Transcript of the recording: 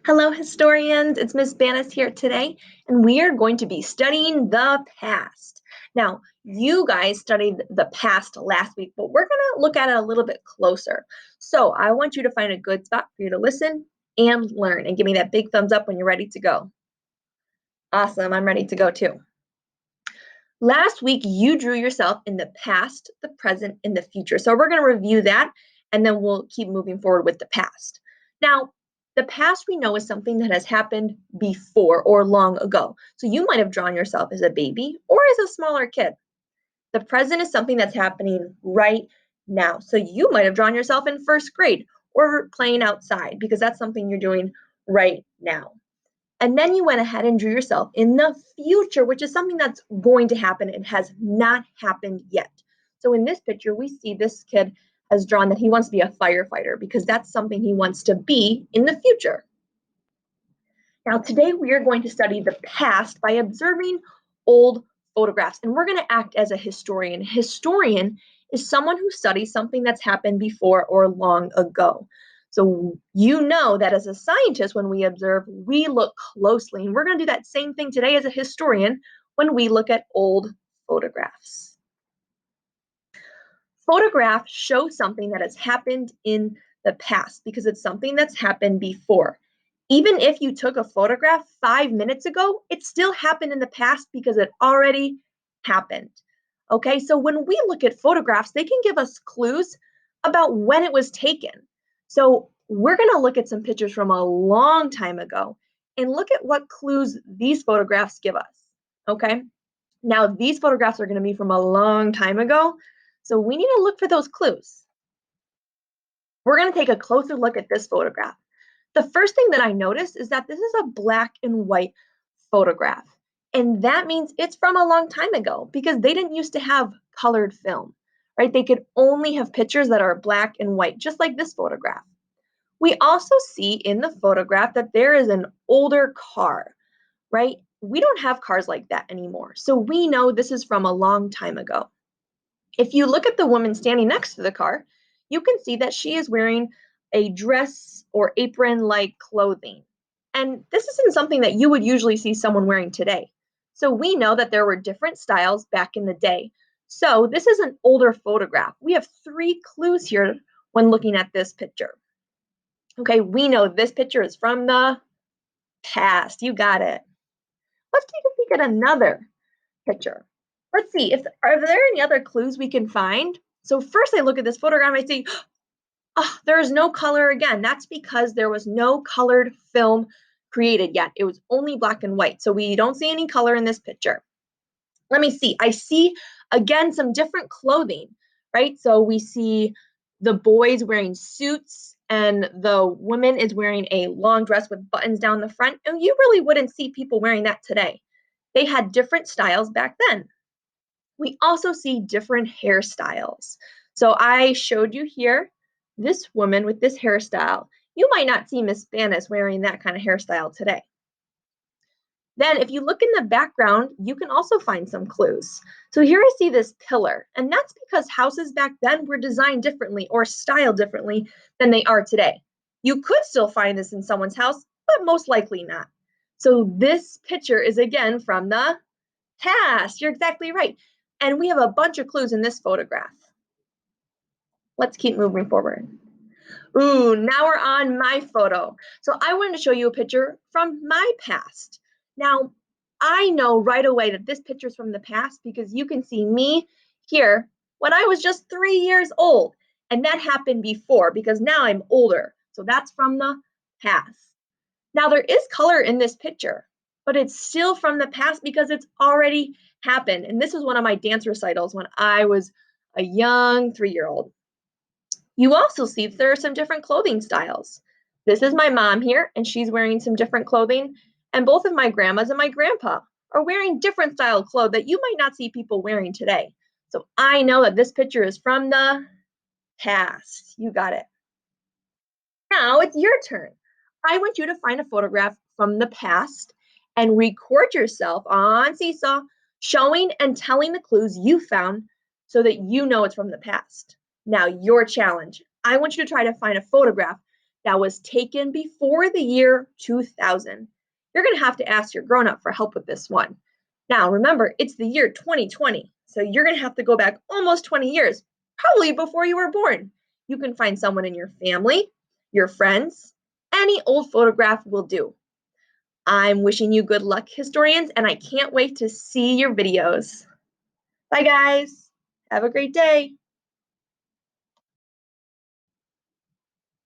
Hello, historians. It's Miss Banis here today, and we are going to be studying the past. Now, you guys studied the past last week, but we're going to look at it a little bit closer. So I want you to find a good spot for you to listen and learn, and give me that big thumbs up when you're ready to go. Awesome, I'm ready to go too. Last week, you drew yourself in the past, the present, and the future. So we're going to review that, and then we'll keep moving forward with the past. Now, the past we know is something that has happened before or long ago. So you might have drawn yourself as a baby or as a smaller kid. The present is something that's happening right now. So you might have drawn yourself in first grade or playing outside because that's something you're doing right now. And then you went ahead and drew yourself in the future, which is something that's going to happen and has not happened yet. So in this picture, we see this kid has drawn that he wants to be a firefighter because that's something he wants to be in the future. Now, today we are going to study the past by observing old photographs, and we're going to act as a historian. A historian is someone who studies something that's happened before or long ago. So you know that as a scientist, when we observe, we look closely, and we're going to do that same thing today as a historian when we look at old photographs. Photographs show something that has happened in the past because it's something that's happened before. Even if you took a photograph 5 minutes ago, it still happened in the past because it already happened. Okay, so when we look at photographs, they can give us clues about when it was taken. So we're going to look at some pictures from a long time ago and look at what clues these photographs give us. Okay, now these photographs are going to be from a long time ago, so we need to look for those clues. We're going to take a closer look at this photograph. The first thing that I noticed is that this is a black and white photograph. And that means it's from a long time ago because they didn't used to have colored film, right? They could only have pictures that are black and white, just like this photograph. We also see in the photograph that there is an older car, right? We don't have cars like that anymore. So we know this is from a long time ago. If you look at the woman standing next to the car, you can see that she is wearing a dress or apron-like clothing. And this isn't something that you would usually see someone wearing today. So we know that there were different styles back in the day. So this is an older photograph. We have 3 clues here when looking at this picture. Okay, we know this picture is from the past. You got it. Let's take a peek at another picture. Let's see, are there any other clues we can find? So first I look at this photograph and I see, oh, there is no color again. That's because there was no colored film created yet. It was only black and white. So we don't see any color in this picture. Let me see. I see, again, some different clothing, right? So we see the boys wearing suits and the woman is wearing a long dress with buttons down the front. And you really wouldn't see people wearing that today. They had different styles back then. We also see different hairstyles. So I showed you here this woman with this hairstyle. You might not see Miss Banis wearing that kind of hairstyle today. Then if you look in the background, you can also find some clues. So here I see this pillar, and that's because houses back then were designed differently or styled differently than they are today. You could still find this in someone's house, but most likely not. So this picture is again from the past. You're exactly right. And we have a bunch of clues in this photograph. Let's keep moving forward. Ooh, now we're on my photo. So I wanted to show you a picture from my past. Now, I know right away that this picture is from the past because you can see me here when I was just 3 years old. And that happened before because now I'm older. So that's from the past. Now there is color in this picture, but it's still from the past because it's already happened. And this was one of my dance recitals when I was a young 3-year-old. You also see that there are some different clothing styles. This is my mom here, and she's wearing some different clothing. And both of my grandmas and my grandpa are wearing different style clothes that you might not see people wearing today. So I know that this picture is from the past. You got it. Now it's your turn. I want you to find a photograph from the past and record yourself on Seesaw, showing and telling the clues you found so that you know it's from the past. Now, your challenge. I want you to try to find a photograph that was taken before the year 2000. You're going to have to ask your grown-up for help with this one. Now, remember, it's the year 2020, so you're going to have to go back almost 20 years, probably before you were born. You can find someone in your family, your friends, any old photograph will do. I'm wishing you good luck, historians, and I can't wait to see your videos. Bye, guys. Have a great day.